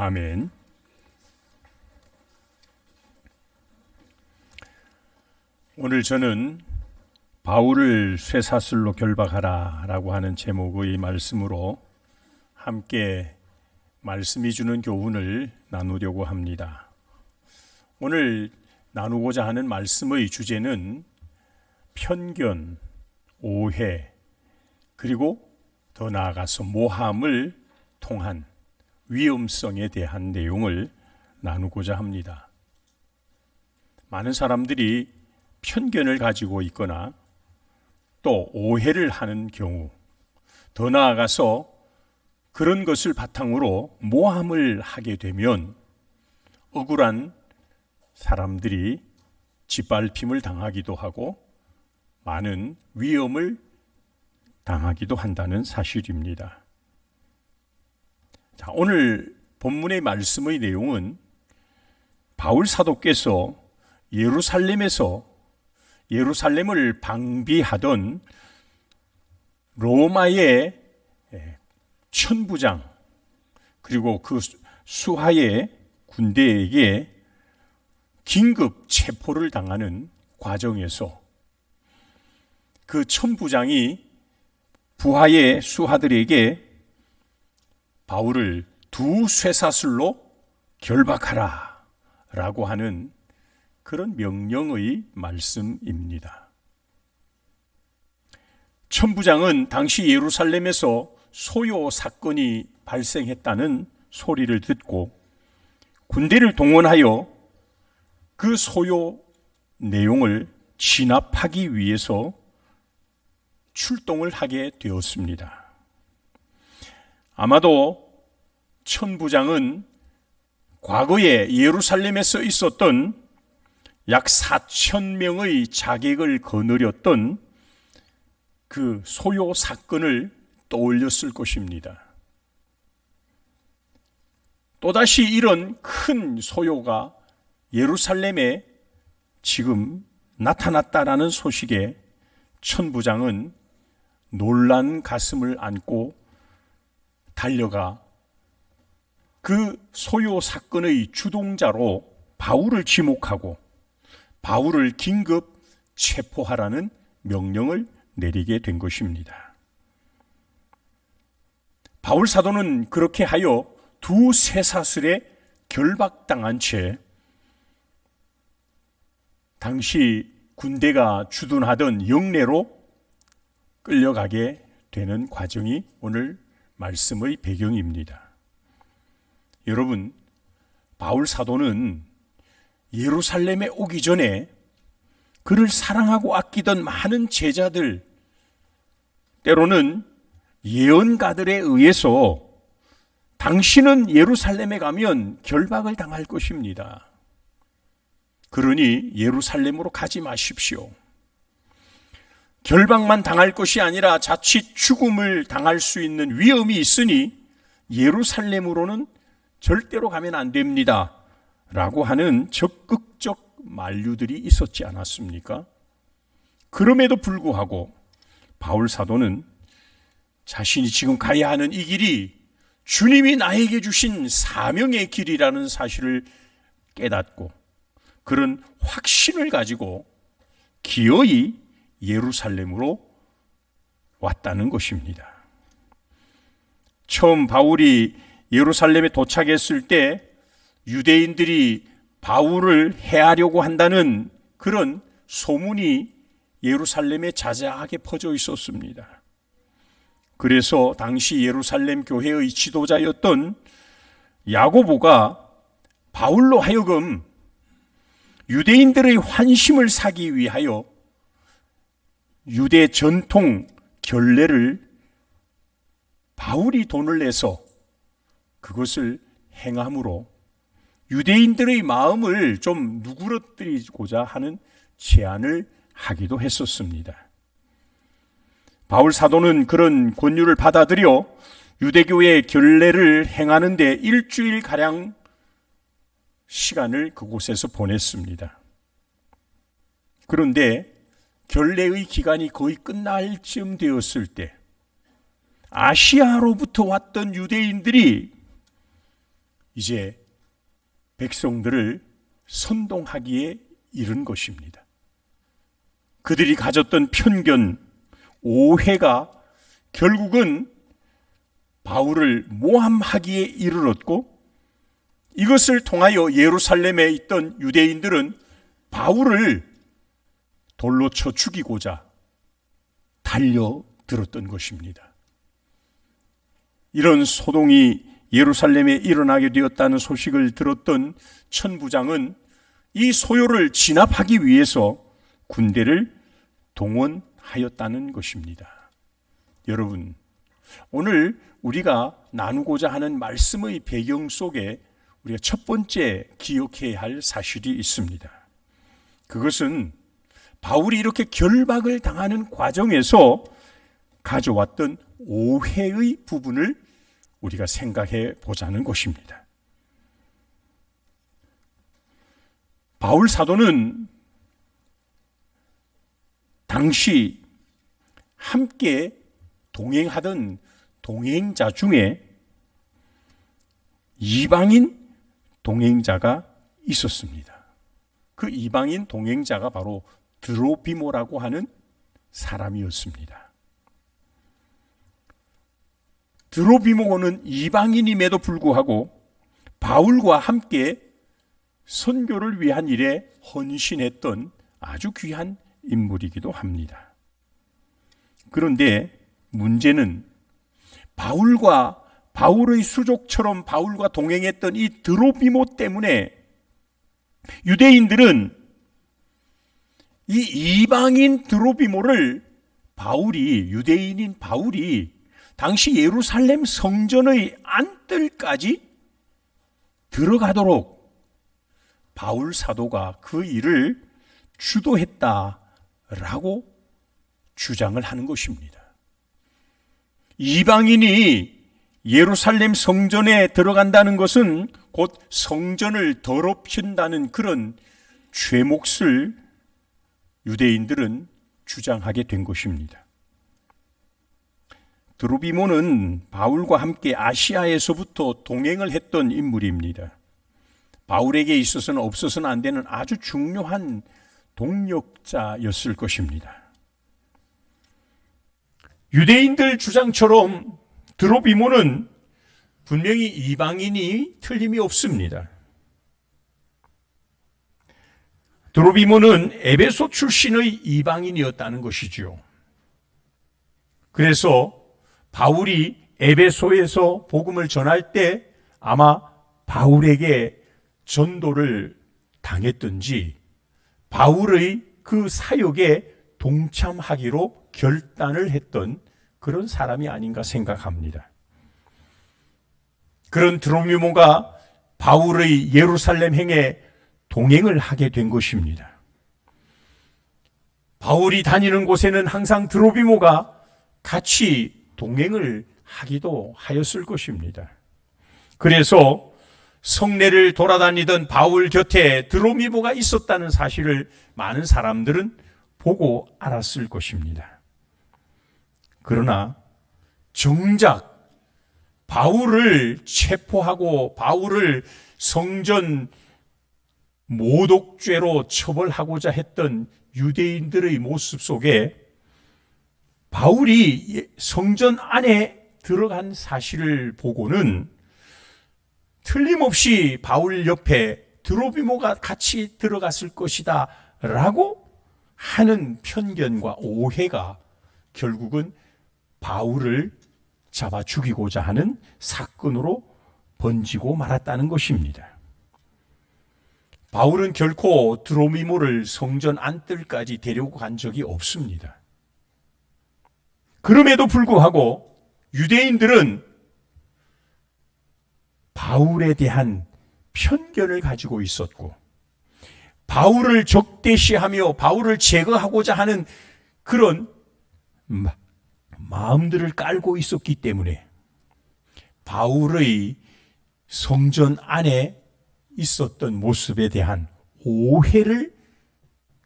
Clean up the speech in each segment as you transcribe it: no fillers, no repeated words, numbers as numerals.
아멘. 오늘 저는 바울을 쇠사슬로 결박하라 라고 하는 제목의 말씀으로 함께 말씀이 주는 교훈을 나누려고 합니다. 오늘 나누고자 하는 말씀의 주제는 편견, 오해, 그리고 더 나아가서 모함을 통한 위험성에 대한 내용을 나누고자 합니다. 많은 사람들이 편견을 가지고 있거나 또 오해를 하는 경우, 더 나아가서 그런 것을 바탕으로 모함을 하게 되면 억울한 사람들이 짓밟힘을 당하기도 하고 많은 위험을 당하기도 한다는 사실입니다. 자, 오늘 본문의 말씀의 내용은 바울 사도께서 예루살렘을 방비하던 로마의 천부장 그리고 그 수하의 군대에게 긴급 체포를 당하는 과정에서 그 천부장이 부하의 수하들에게 바울을 두 쇠사슬로 결박하라 라고 하는 그런 명령의 말씀입니다. 천부장은 당시 예루살렘에서 소요 사건이 발생했다는 소리를 듣고 군대를 동원하여 그 소요 내용을 진압하기 위해서 출동을 하게 되었습니다. 아마도 천부장은 과거에 예루살렘에서 있었던 약 4,000명의 자객을 거느렸던 그 소요 사건을 떠올렸을 것입니다. 또다시 이런 큰 소요가 예루살렘에 지금 나타났다라는 소식에 천부장은 놀란 가슴을 안고 달려가 그 소요 사건의 주동자로 바울을 지목하고 바울을 긴급 체포하라는 명령을 내리게 된 것입니다. 바울 사도는 그렇게 하여 두 쇠사슬에 결박당한 채 당시 군대가 주둔하던 영내로 끌려가게 되는 과정이 오늘 말씀의 배경입니다. 여러분, 바울 사도는 예루살렘에 오기 전에 그를 사랑하고 아끼던 많은 제자들, 때로는 예언가들에 의해서 당신은 예루살렘에 가면 결박을 당할 것입니다. 그러니 예루살렘으로 가지 마십시오. 결박만 당할 것이 아니라 자칫 죽음을 당할 수 있는 위험이 있으니 예루살렘으로는 절대로 가면 안 됩니다. 라고 하는 적극적 만류들이 있었지 않았습니까? 그럼에도 불구하고 바울 사도는 자신이 지금 가야 하는 이 길이 주님이 나에게 주신 사명의 길이라는 사실을 깨닫고 그런 확신을 가지고 기어이 예루살렘으로 왔다는 것입니다. 처음 바울이 예루살렘에 도착했을 때 유대인들이 바울을 해하려고 한다는 그런 소문이 예루살렘에 자자하게 퍼져 있었습니다. 그래서 당시 예루살렘 교회의 지도자였던 야고보가 바울로 하여금 유대인들의 환심을 사기 위하여 유대 전통 결례를 바울이 돈을 내서 그것을 행함으로 유대인들의 마음을 좀 누그러뜨리고자 하는 제안을 하기도 했었습니다. 바울 사도는 그런 권유를 받아들여 유대교의 결례를 행하는 데 일주일가량 시간을 그곳에서 보냈습니다. 그런데 결례의 기간이 거의 끝날 쯤 되었을 때 아시아로부터 왔던 유대인들이 이제 백성들을 선동하기에 이른 것입니다. 그들이 가졌던 편견, 오해가 결국은 바울을 모함하기에 이르렀고 이것을 통하여 예루살렘에 있던 유대인들은 바울을 돌로 쳐 죽이고자 달려들었던 것입니다. 이런 소동이 예루살렘에 일어나게 되었다는 소식을 들었던 천부장은 이 소요를 진압하기 위해서 군대를 동원하였다는 것입니다. 여러분, 오늘 우리가 나누고자 하는 말씀의 배경 속에 우리가 첫 번째 기억해야 할 사실이 있습니다. 그것은 바울이 이렇게 결박을 당하는 과정에서 가져왔던 오해의 부분을 우리가 생각해 보자는 것입니다. 바울 사도는 당시 함께 동행하던 동행자 중에 이방인 동행자가 있었습니다. 그 이방인 동행자가 바로 드로비모라고 하는 사람이었습니다. 드로비모는 이방인임에도 불구하고 바울과 함께 선교를 위한 일에 헌신했던 아주 귀한 인물이기도 합니다. 그런데 문제는 바울의 수족처럼 바울과 동행했던 이 드로비모 때문에 유대인들은 이 이방인 드로비모를 유대인인 바울이 당시 예루살렘 성전의 안뜰까지 들어가도록 바울 사도가 그 일을 주도했다라고 주장을 하는 것입니다. 이방인이 예루살렘 성전에 들어간다는 것은 곧 성전을 더럽힌다는 그런 죄목을 유대인들은 주장하게 된 것입니다. 드로비모는 바울과 함께 아시아에서부터 동행을 했던 인물입니다. 바울에게 있어서는 없어서는 안 되는 아주 중요한 동력자였을 것입니다. 유대인들 주장처럼 드로비모는 분명히 이방인이 틀림이 없습니다. 드로비모는 에베소 출신의 이방인이었다는 것이죠. 그래서 바울이 에베소에서 복음을 전할 때 아마 바울에게 전도를 당했든지 바울의 그 사역에 동참하기로 결단을 했던 그런 사람이 아닌가 생각합니다. 그런 드로미모가 바울의 예루살렘 행에 동행을 하게 된 것입니다. 바울이 다니는 곳에는 항상 드로비모가 같이 동행을 하기도 하였을 것입니다. 그래서 성내를 돌아다니던 바울 곁에 드로미모가 있었다는 사실을 많은 사람들은 보고 알았을 것입니다. 그러나 정작 바울을 체포하고 바울을 성전 모독죄로 처벌하고자 했던 유대인들의 모습 속에 바울이 성전 안에 들어간 사실을 보고는 틀림없이 바울 옆에 드로비모가 같이 들어갔을 것이다 라고 하는 편견과 오해가 결국은 바울을 잡아 죽이고자 하는 사건으로 번지고 말았다는 것입니다. 바울은 결코 드로미모를 성전 안뜰까지 데리고 간 적이 없습니다. 그럼에도 불구하고 유대인들은 바울에 대한 편견을 가지고 있었고 바울을 적대시하며 바울을 제거하고자 하는 그런 마음들을 깔고 있었기 때문에 바울의 성전 안에 있었던 모습에 대한 오해를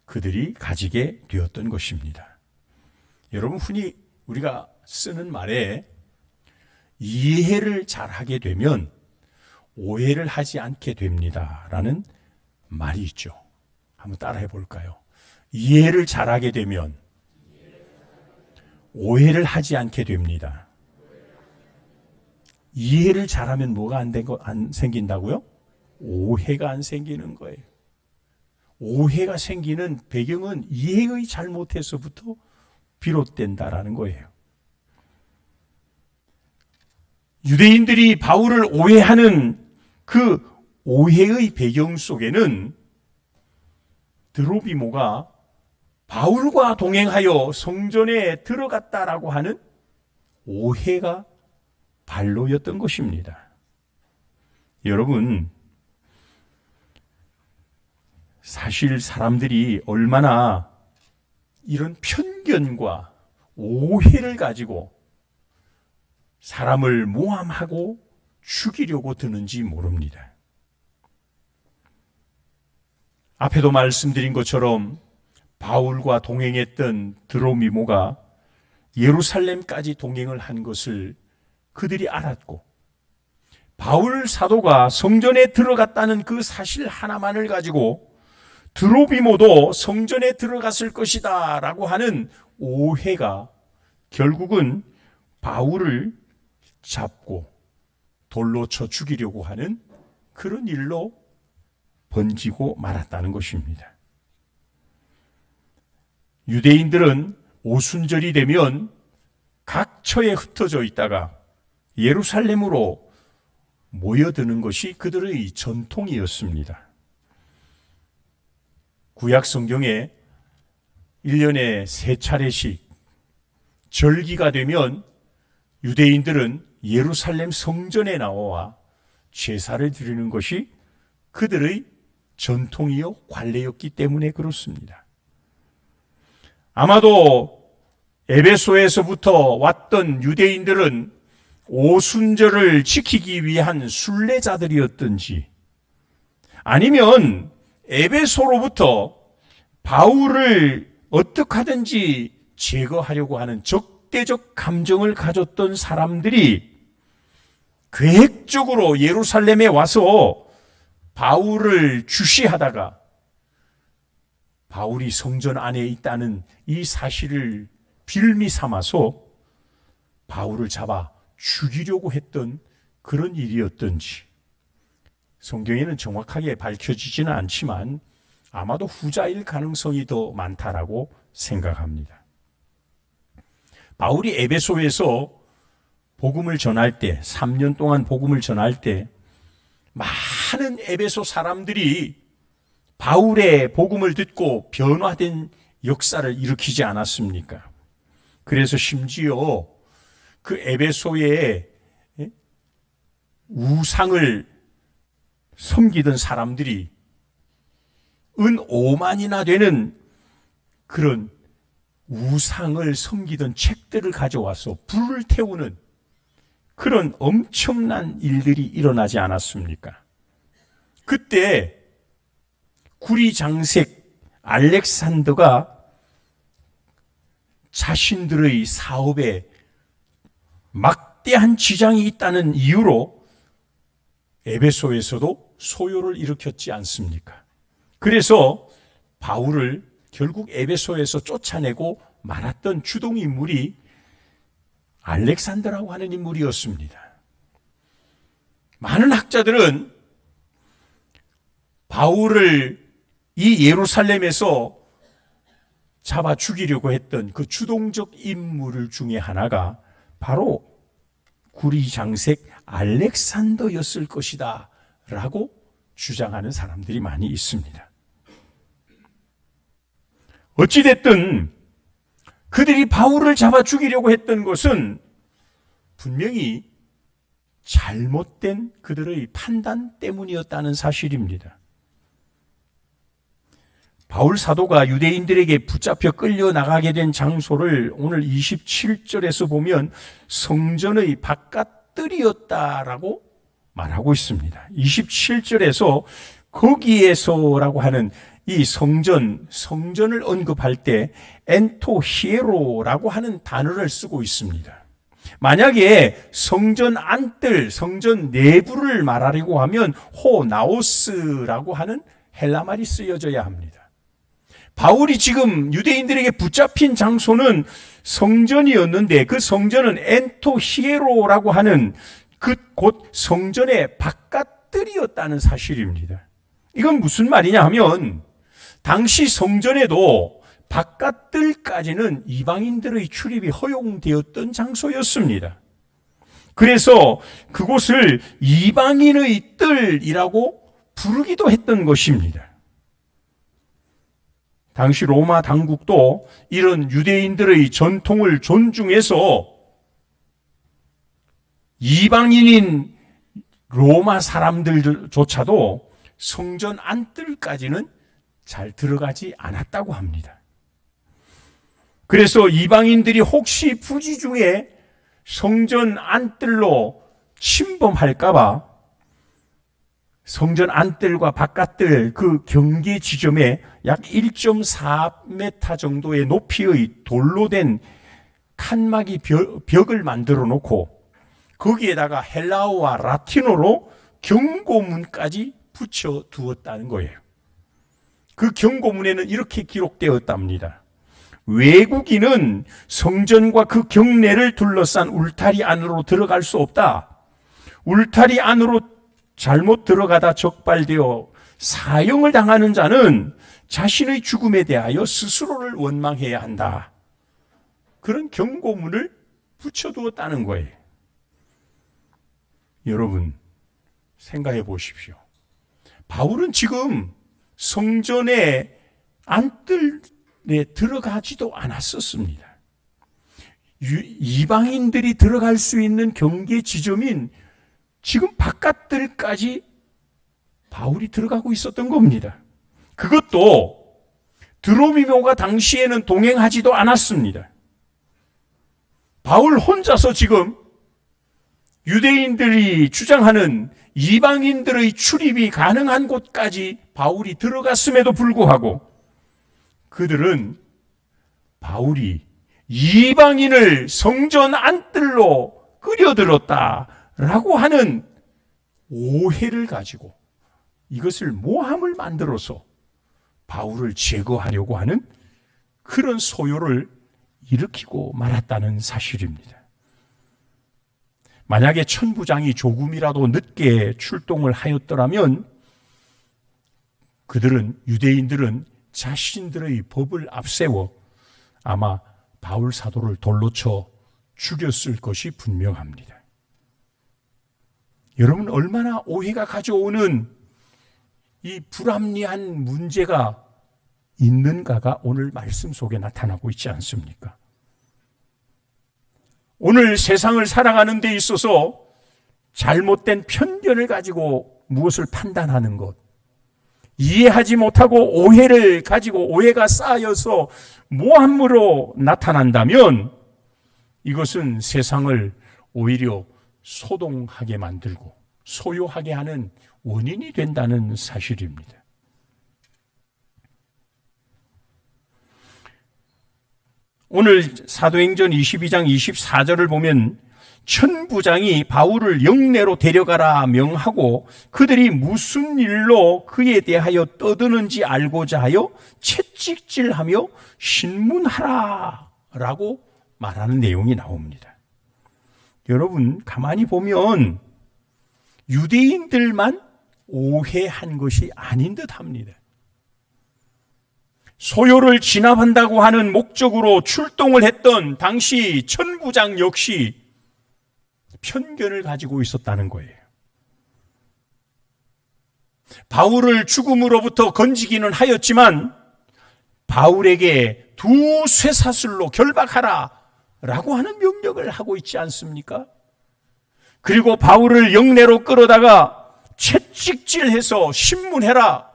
그들이 가지게 되었던 것입니다. 여러분, 흔히 우리가 쓰는 말에 이해를 잘하게 되면 오해를 하지 않게 됩니다 라는 말이 있죠. 한번 따라해 볼까요? 이해를 잘하게 되면 오해를 하지 않게 됩니다. 이해를 잘하면 뭐가 안 생긴다고요? 오해가 안 생기는 거예요. 오해가 생기는 배경은 이해의 잘못에서부터 비롯된다라는 거예요. 유대인들이 바울을 오해하는 그 오해의 배경 속에는 드로비모가 바울과 동행하여 성전에 들어갔다라고 하는 오해가 반로였던 것입니다. 여러분, 사실 사람들이 얼마나 이런 편견과 오해를 가지고 사람을 모함하고 죽이려고 드는지 모릅니다. 앞에도 말씀드린 것처럼 바울과 동행했던 드로미모가 예루살렘까지 동행을 한 것을 그들이 알았고 바울 사도가 성전에 들어갔다는 그 사실 하나만을 가지고 드로비모도 성전에 들어갔을 것이다 라고 하는 오해가 결국은 바울을 잡고 돌로 쳐 죽이려고 하는 그런 일로 번지고 말았다는 것입니다. 유대인들은 오순절이 되면 각처에 흩어져 있다가 예루살렘으로 모여드는 것이 그들의 전통이었습니다. 구약 성경에 1년에 3차례씩 절기가 되면 유대인들은 예루살렘 성전에 나와 제사를 드리는 것이 그들의 전통이요 관례였기 때문에 그렇습니다. 아마도 에베소에서부터 왔던 유대인들은 오순절을 지키기 위한 순례자들이었든지 아니면 에베소로부터 바울을 어떻게 하든지 제거하려고 하는 적대적 감정을 가졌던 사람들이 계획적으로 예루살렘에 와서 바울을 주시하다가 바울이 성전 안에 있다는 이 사실을 빌미 삼아서 바울을 잡아 죽이려고 했던 그런 일이었던지 성경에는 정확하게 밝혀지지는 않지만 아마도 후자일 가능성이 더 많다라고 생각합니다. 바울이 에베소에서 복음을 전할 때 3년 동안 복음을 전할 때 많은 에베소 사람들이 바울의 복음을 듣고 변화된 역사를 일으키지 않았습니까? 그래서 심지어 그 에베소의 우상을 섬기던 사람들이 은 5만이나 되는 그런 우상을 섬기던 책들을 가져와서 불을 태우는 그런 엄청난 일들이 일어나지 않았습니까? 그때 구리 장색 알렉산더가 자신들의 사업에 막대한 지장이 있다는 이유로 에베소에서도 소요를 일으켰지 않습니까? 그래서 바울을 결국 에베소에서 쫓아내고 말았던 주동인물이 알렉산더라고 하는 인물이었습니다. 많은 학자들은 바울을 이 예루살렘에서 잡아 죽이려고 했던 그 주동적 인물 중에 하나가 바로 구리장색 알렉산더였을 것이다 라고 주장하는 사람들이 많이 있습니다. 어찌됐든 그들이 바울을 잡아 죽이려고 했던 것은 분명히 잘못된 그들의 판단 때문이었다는 사실입니다. 바울 사도가 유대인들에게 붙잡혀 끌려나가게 된 장소를 오늘 27절에서 보면 성전의 바깥뜰이었다라고 말하고 있습니다. 27절에서 거기에서라고 하는 이 성전을 언급할 때 엔토히에로라고 하는 단어를 쓰고 있습니다. 만약에 성전 안뜰, 성전 내부를 말하려고 하면 호나오스라고 하는 헬라 말이 쓰여져야 합니다. 바울이 지금 유대인들에게 붙잡힌 장소는 성전이었는데 그 성전은 엔토히에로라고 하는 그 곧 성전의 바깥뜰이었다는 사실입니다. 이건 무슨 말이냐 하면 당시 성전에도 바깥뜰까지는 이방인들의 출입이 허용되었던 장소였습니다. 그래서 그곳을 이방인의 뜰이라고 부르기도 했던 것입니다. 당시 로마 당국도 이런 유대인들의 전통을 존중해서 이방인인 로마 사람들조차도 성전 안뜰까지는 잘 들어가지 않았다고 합니다. 그래서 이방인들이 혹시 부지 중에 성전 안뜰로 침범할까봐 성전 안뜰과 바깥뜰 그 경계 지점에 약 1.4m 정도의 높이의 돌로 된 칸막이 벽을 만들어 놓고 거기에다가 헬라어와 라틴어로 경고문까지 붙여 두었다는 거예요. 그 경고문에는 이렇게 기록되었답니다. 외국인은 성전과 그 경내를 둘러싼 울타리 안으로 들어갈 수 없다. 울타리 안으로 잘못 들어가다 적발되어 사형을 당하는 자는 자신의 죽음에 대하여 스스로를 원망해야 한다. 그런 경고문을 붙여두었다는 거예요. 여러분, 생각해 보십시오. 바울은 지금 성전의 안뜰에 들어가지도 않았었습니다. 이방인들이 들어갈 수 있는 경계 지점인 지금 바깥뜰까지 바울이 들어가고 있었던 겁니다. 그것도 드로미모가 당시에는 동행하지도 않았습니다. 바울 혼자서 지금 유대인들이 주장하는 이방인들의 출입이 가능한 곳까지 바울이 들어갔음에도 불구하고 그들은 바울이 이방인을 성전 안뜰로 끌어들였다라고 하는 오해를 가지고 이것을 모함을 만들어서 바울을 제거하려고 하는 그런 소요를 일으키고 말았다는 사실입니다. 만약에 천부장이 조금이라도 늦게 출동을 하였더라면 유대인들은 자신들의 법을 앞세워 아마 바울 사도를 돌로 쳐 죽였을 것이 분명합니다. 여러분, 얼마나 오해가 가져오는 이 불합리한 문제가 있는가가 오늘 말씀 속에 나타나고 있지 않습니까? 오늘 세상을 살아가는 데 있어서 잘못된 편견을 가지고 무엇을 판단하는 것, 이해하지 못하고 오해를 가지고 오해가 쌓여서 모함으로 나타난다면 이것은 세상을 오히려 소동하게 만들고 소요하게 하는 원인이 된다는 사실입니다. 오늘 사도행전 22장 24절을 보면 천부장이 바울을 영내로 데려가라 명하고 그들이 무슨 일로 그에 대하여 떠드는지 알고자 하여 채찍질하며 신문하라 라고 말하는 내용이 나옵니다. 여러분, 가만히 보면 유대인들만 오해한 것이 아닌 듯합니다. 소요를 진압한다고 하는 목적으로 출동을 했던 당시 천부장 역시 편견을 가지고 있었다는 거예요. 바울을 죽음으로부터 건지기는 하였지만 바울에게 두 쇠사슬로 결박하라 라고 하는 명령을 하고 있지 않습니까? 그리고 바울을 영내로 끌어다가 채찍질해서 신문해라.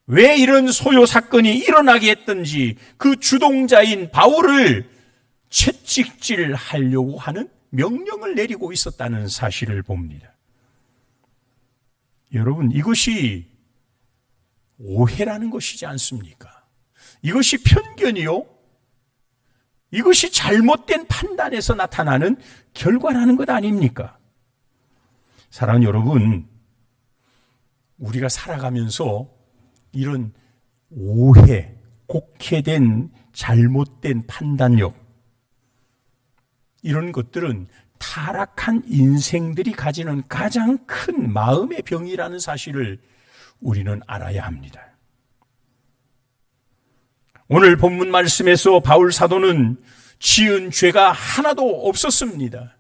왜 이런 소요 사건이 일어나게 했던지 그 주동자인 바울을 채찍질하려고 하는 명령을 내리고 있었다는 사실을 봅니다. 여러분, 이것이 오해라는 것이지 않습니까? 이것이 편견이요. 이것이 잘못된 판단에서 나타나는 결과라는 것 아닙니까? 사랑하는 여러분, 우리가 살아가면서 이런 오해, 곡해된 잘못된 판단력, 이런 것들은 타락한 인생들이 가지는 가장 큰 마음의 병이라는 사실을 우리는 알아야 합니다. 오늘 본문 말씀에서 바울 사도는 지은 죄가 하나도 없었습니다.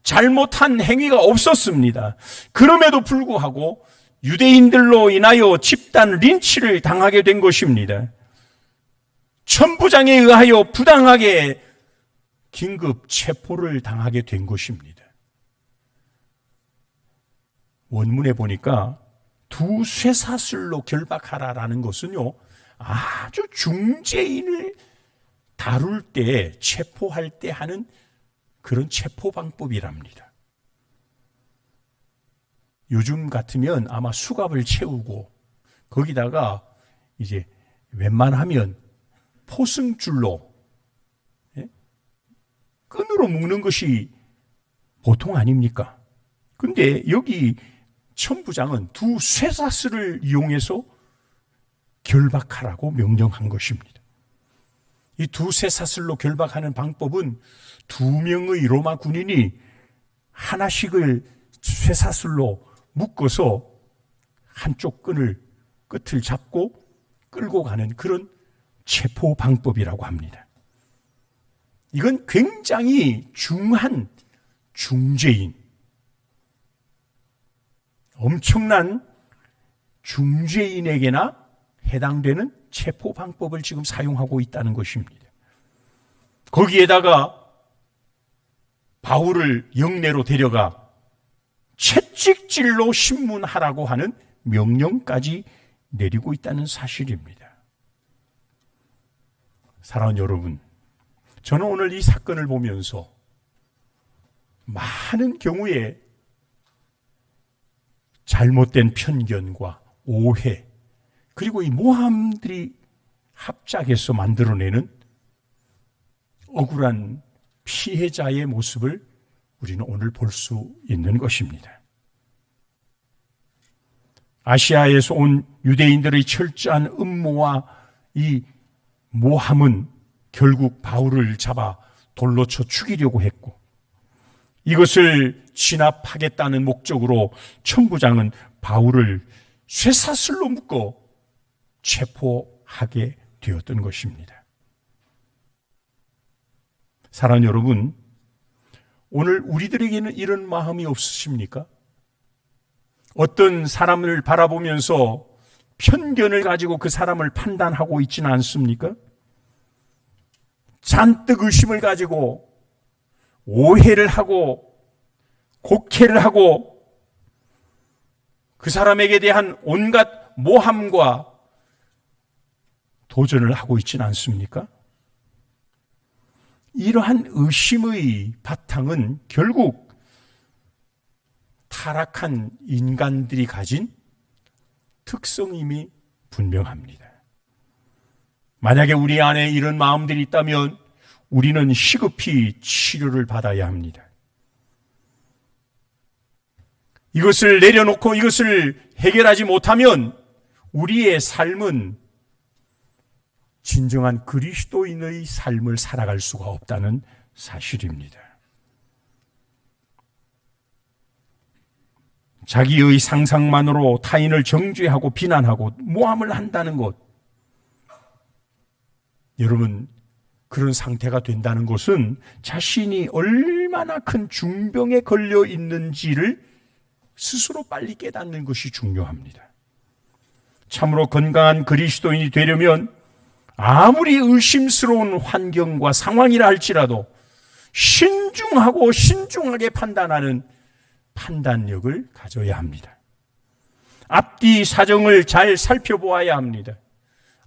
잘못한 행위가 없었습니다. 그럼에도 불구하고 유대인들로 인하여 집단 린치를 당하게 된 것입니다. 천부장에 의하여 부당하게 긴급 체포를 당하게 된 것입니다. 원문에 보니까 두 쇠사슬로 결박하라라는 것은요, 아주 중죄인을 다룰 때, 체포할 때 하는 그런 체포 방법이랍니다. 요즘 같으면 아마 수갑을 채우고 거기다가 이제 웬만하면 포승줄로 끈으로 묶는 것이 보통 아닙니까? 근데 여기 천부장은 두 쇠사슬을 이용해서 결박하라고 명령한 것입니다. 이 두 쇠사슬로 결박하는 방법은 두 명의 로마 군인이 하나씩을 쇠사슬로 묶어서 한쪽 끝을 잡고 끌고 가는 그런 체포 방법이라고 합니다. 이건 굉장히 중한 중죄인, 엄청난 중죄인에게나 해당되는 체포 방법을 지금 사용하고 있다는 것입니다. 거기에다가 바울을 영내로 데려가 채찍질로 신문하라고 하는 명령까지 내리고 있다는 사실입니다. 사랑하는 여러분, 저는 오늘 이 사건을 보면서 많은 경우에 잘못된 편견과 오해, 그리고 이 모함들이 합작해서 만들어내는 억울한 피해자의 모습을 우리는 오늘 볼 수 있는 것입니다. 아시아에서 온 유대인들의 철저한 음모와 이 모함은 결국 바울을 잡아 돌로 쳐 죽이려고 했고, 이것을 진압하겠다는 목적으로 천부장은 바울을 쇠사슬로 묶어 체포하게 되었던 것입니다. 사랑하는 여러분, 오늘 우리들에게는 이런 마음이 없으십니까? 어떤 사람을 바라보면서 편견을 가지고 그 사람을 판단하고 있지는 않습니까? 잔뜩 의심을 가지고 오해를 하고 곡해를 하고 그 사람에게 대한 온갖 모함과 도전을 하고 있지는 않습니까? 이러한 의심의 바탕은 결국 타락한 인간들이 가진 특성임이 분명합니다. 만약에 우리 안에 이런 마음들이 있다면 우리는 시급히 치료를 받아야 합니다. 이것을 내려놓고 이것을 해결하지 못하면 우리의 삶은 진정한 그리스도인의 삶을 살아갈 수가 없다는 사실입니다. 자기의 상상만으로 타인을 정죄하고 비난하고 모함을 한다는 것, 여러분, 그런 상태가 된다는 것은 자신이 얼마나 큰 중병에 걸려 있는지를 스스로 빨리 깨닫는 것이 중요합니다. 참으로 건강한 그리스도인이 되려면 아무리 의심스러운 환경과 상황이라 할지라도 신중하고 신중하게 판단하는 판단력을 가져야 합니다. 앞뒤 사정을 잘 살펴보아야 합니다.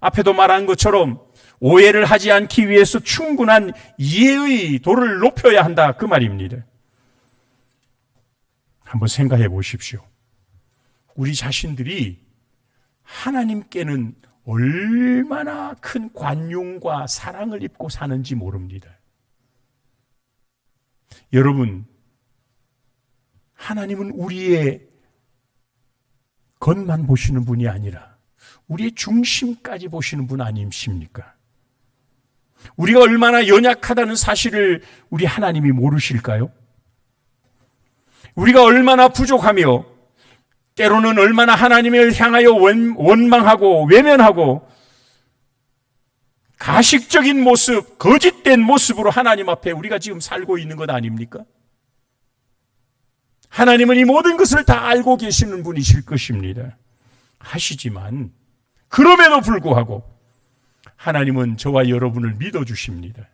앞에도 말한 것처럼 오해를 하지 않기 위해서 충분한 이해의 도를 높여야 한다, 그 말입니다. 한번 생각해 보십시오. 우리 자신들이 하나님께는 얼마나 큰 관용과 사랑을 입고 사는지 모릅니다. 여러분, 하나님은 우리의 겉만 보시는 분이 아니라 우리의 중심까지 보시는 분 아니십니까? 우리가 얼마나 연약하다는 사실을 우리 하나님이 모르실까요? 우리가 얼마나 부족하며 때로는 얼마나 하나님을 향하여 원망하고 외면하고 가식적인 모습, 거짓된 모습으로 하나님 앞에 우리가 지금 살고 있는 것 아닙니까? 하나님은 이 모든 것을 다 알고 계시는 분이실 것입니다. 하시지만 그럼에도 불구하고 하나님은 저와 여러분을 믿어주십니다.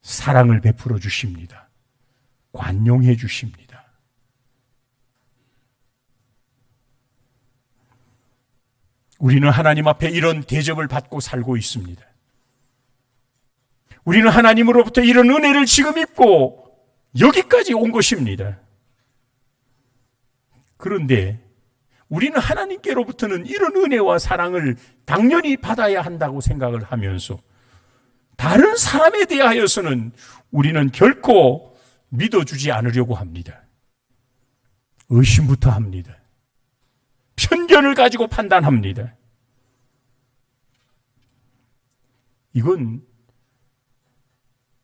사랑을 베풀어 주십니다. 관용해 주십니다. 우리는 하나님 앞에 이런 대접을 받고 살고 있습니다. 우리는 하나님으로부터 이런 은혜를 지금 입고 여기까지 온 것입니다. 그런데 우리는 하나님께로부터는 이런 은혜와 사랑을 당연히 받아야 한다고 생각을 하면서 다른 사람에 대하여서는 우리는 결코 믿어주지 않으려고 합니다. 의심부터 합니다. 편견을 가지고 판단합니다. 이건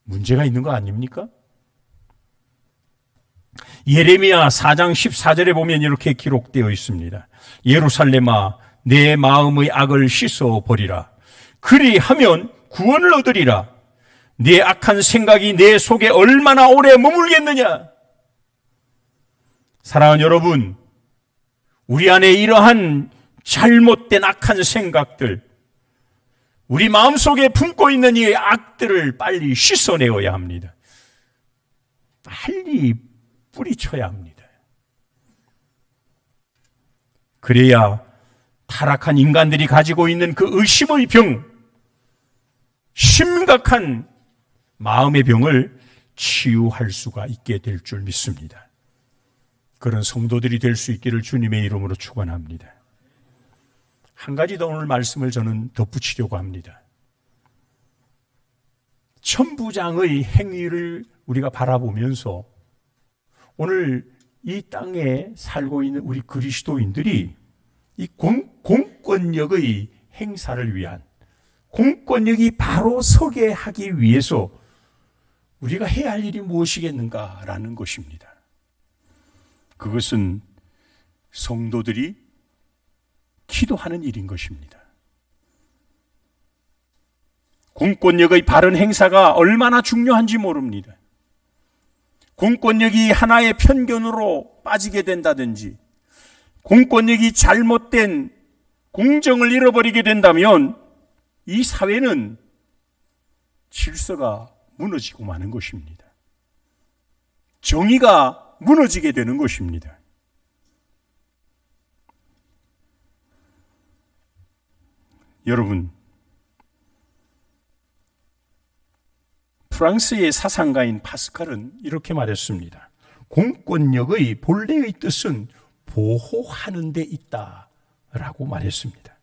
문제가 있는 거 아닙니까? 예레미야 4장 14절에 보면 이렇게 기록되어 있습니다. 예루살렘아, 내 마음의 악을 씻어버리라. 그리하면 구원을 얻으리라. 내 악한 생각이 내 속에 얼마나 오래 머물겠느냐. 사랑하는 여러분, 우리 안에 이러한 잘못된 악한 생각들, 우리 마음속에 품고 있는 이 악들을 빨리 씻어내어야 합니다. 빨리 뿌리쳐야 합니다. 그래야 타락한 인간들이 가지고 있는 그 의심의 병, 심각한 마음의 병을 치유할 수가 있게 될 줄 믿습니다. 그런 성도들이 될 수 있기를 주님의 이름으로 축원합니다. 한 가지 더 오늘 말씀을 저는 덧붙이려고 합니다. 천부장의 행위를 우리가 바라보면서 오늘 이 땅에 살고 있는 우리 그리스도인들이 이 공권력의 행사를 위한, 공권력이 바로 서게 하기 위해서 우리가 해야 할 일이 무엇이겠는가라는 것입니다. 그것은 성도들이 기도하는 일인 것입니다. 공권력의 바른 행사가 얼마나 중요한지 모릅니다. 공권력이 하나의 편견으로 빠지게 된다든지, 공권력이 잘못된 공정을 잃어버리게 된다면 이 사회는 질서가 무너지고 마는 것입니다. 정의가 무너지게 되는 것입니다. 여러분, 프랑스의 사상가인 파스칼은 이렇게 말했습니다. 공권력의 본래의 뜻은 보호하는 데 있다라고 말했습니다.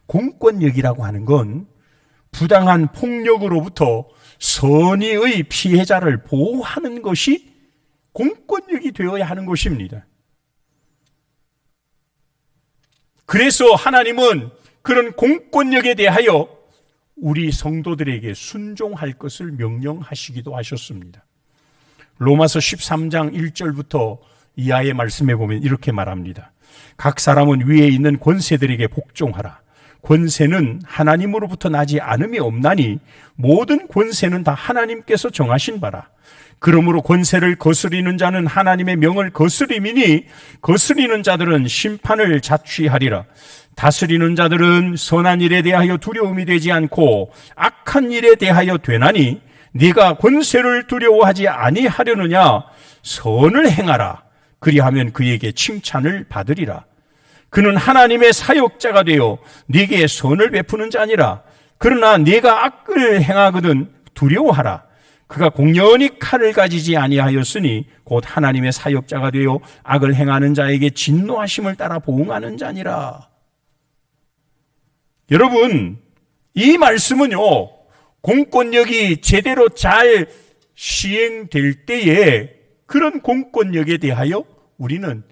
공권력이라고 하는 건 부당한 폭력으로부터 선의의 피해자를 보호하는 것이 공권력이 되어야 하는 것입니다. 그래서 하나님은 그런 공권력에 대하여 우리 성도들에게 순종할 것을 명령하시기도 하셨습니다. 로마서 13장 1절부터 이하의 말씀에 보면 이렇게 말합니다. 각 사람은 위에 있는 권세들에게 복종하라. 권세는 하나님으로부터 나지 않음이 없나니 모든 권세는 다 하나님께서 정하신 바라. 그러므로 권세를 거스리는 자는 하나님의 명을 거스림이니 거스리는 자들은 심판을 자취하리라. 다스리는 자들은 선한 일에 대하여 두려움이 되지 않고 악한 일에 대하여 되나니 네가 권세를 두려워하지 아니하려느냐. 선을 행하라. 그리하면 그에게 칭찬을 받으리라. 그는 하나님의 사역자가 되어 네게 선을 베푸는 자니라. 그러나 네가 악을 행하거든 두려워하라. 그가 공연히 칼을 가지지 아니하였으니 곧 하나님의 사역자가 되어 악을 행하는 자에게 진노하심을 따라 보응하는 자니라. 여러분, 이 말씀은요, 공권력이 제대로 잘 시행될 때에 그런 공권력에 대하여 우리는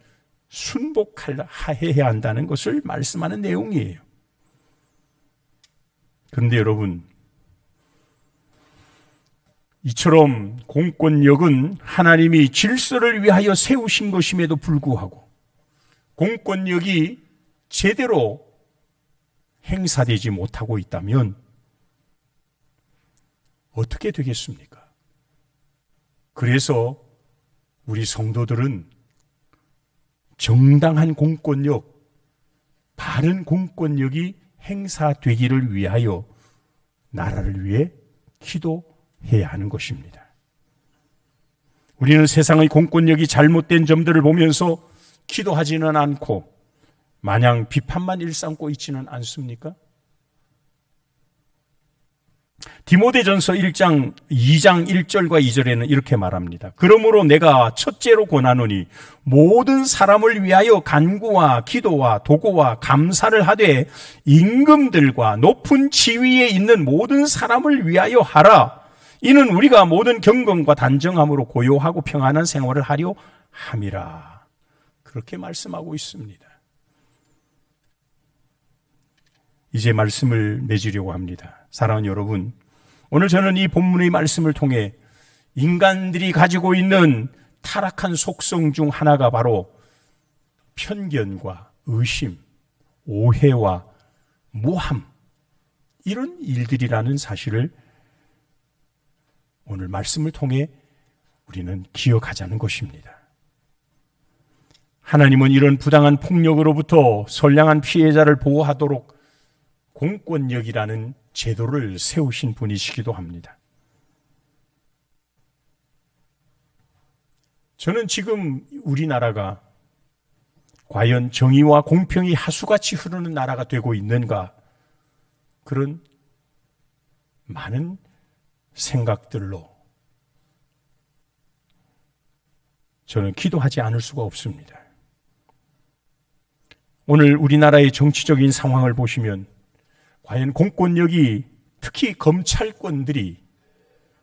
순복해야 한다는 것을 말씀하는 내용이에요. 그런데 여러분, 이처럼 공권력은 하나님이 질서를 위하여 세우신 것임에도 불구하고 공권력이 제대로 행사되지 못하고 있다면 어떻게 되겠습니까? 그래서 우리 성도들은 정당한 공권력, 바른 공권력이 행사되기를 위하여 나라를 위해 기도해야 하는 것입니다. 우리는 세상의 공권력이 잘못된 점들을 보면서 기도하지는 않고 마냥 비판만 일삼고 있지는 않습니까? 디모데전서 1장 2장 1절과 2절에는 이렇게 말합니다. 그러므로 내가 첫째로 권하노니 모든 사람을 위하여 간구와 기도와 도구와 감사를 하되 임금들과 높은 지위에 있는 모든 사람을 위하여 하라. 이는 우리가 모든 경건과 단정함으로 고요하고 평안한 생활을 하려 함이라. 그렇게 말씀하고 있습니다. 이제 말씀을 맺으려고 합니다. 사랑하는 여러분, 오늘 저는 이 본문의 말씀을 통해 인간들이 가지고 있는 타락한 속성 중 하나가 바로 편견과 의심, 오해와 모함, 이런 일들이라는 사실을 오늘 말씀을 통해 우리는 기억하자는 것입니다. 하나님은 이런 부당한 폭력으로부터 선량한 피해자를 보호하도록 공권력이라는 제도를 세우신 분이시기도 합니다. 저는 지금 우리나라가 과연 정의와 공평이 하수같이 흐르는 나라가 되고 있는가, 그런 많은 생각들로 저는 기도하지 않을 수가 없습니다. 오늘 우리나라의 정치적인 상황을 보시면 과연 공권력이, 특히 검찰권들이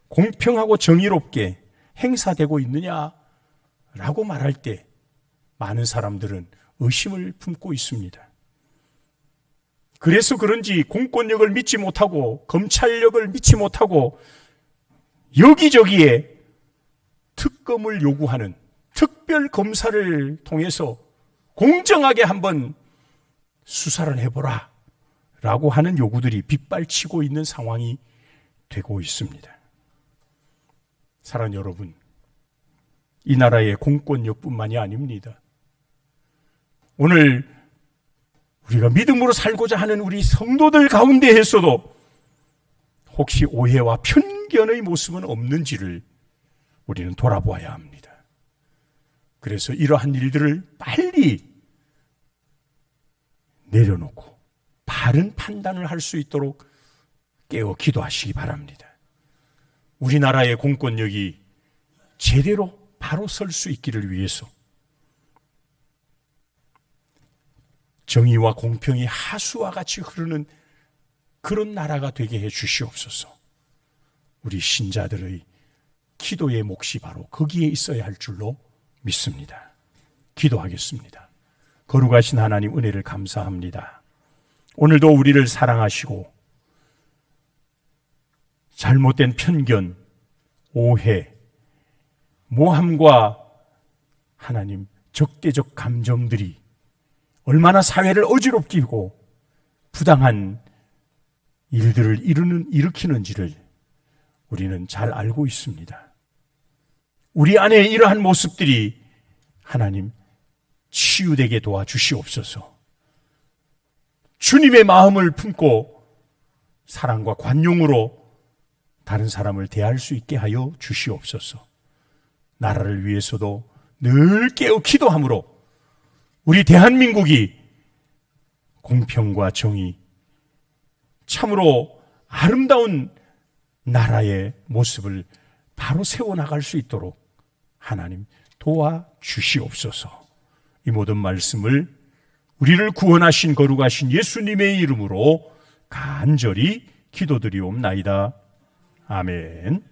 공평하고 정의롭게 행사되고 있느냐라고 말할 때 많은 사람들은 의심을 품고 있습니다. 그래서 그런지 공권력을 믿지 못하고 검찰력을 믿지 못하고 여기저기에 특검을 요구하는, 특별 검사를 통해서 공정하게 한번 수사를 해보라 라고 하는 요구들이 빗발치고 있는 상황이 되고 있습니다. 사랑하는 여러분, 이 나라의 공권력뿐만이 아닙니다. 오늘 우리가 믿음으로 살고자 하는 우리 성도들 가운데에서도 혹시 오해와 편견의 모습은 없는지를 우리는 돌아보아야 합니다. 그래서 이러한 일들을 빨리 내려놓고 바른 판단을 할 수 있도록 깨어 기도하시기 바랍니다. 우리나라의 공권력이 제대로 바로 설 수 있기를 위해서 정의와 공평이 하수와 같이 흐르는 그런 나라가 되게 해 주시옵소서. 우리 신자들의 기도의 몫이 바로 거기에 있어야 할 줄로 믿습니다. 기도하겠습니다. 거룩하신 하나님, 은혜를 감사합니다. 오늘도 우리를 사랑하시고 잘못된 편견, 오해, 모함과 하나님 적대적 감정들이 얼마나 사회를 어지럽게 하고 부당한 일들을 일으키는지를 우리는 잘 알고 있습니다. 우리 안에 이러한 모습들이 하나님 치유되게 도와주시옵소서. 주님의 마음을 품고 사랑과 관용으로 다른 사람을 대할 수 있게 하여 주시옵소서. 나라를 위해서도 늘 깨어 기도함으로 우리 대한민국이 공평과 정의, 참으로 아름다운 나라의 모습을 바로 세워나갈 수 있도록 하나님 도와주시옵소서. 이 모든 말씀을 우리를 구원하신 거룩하신 예수님의 이름으로 간절히 기도드리옵나이다. 아멘.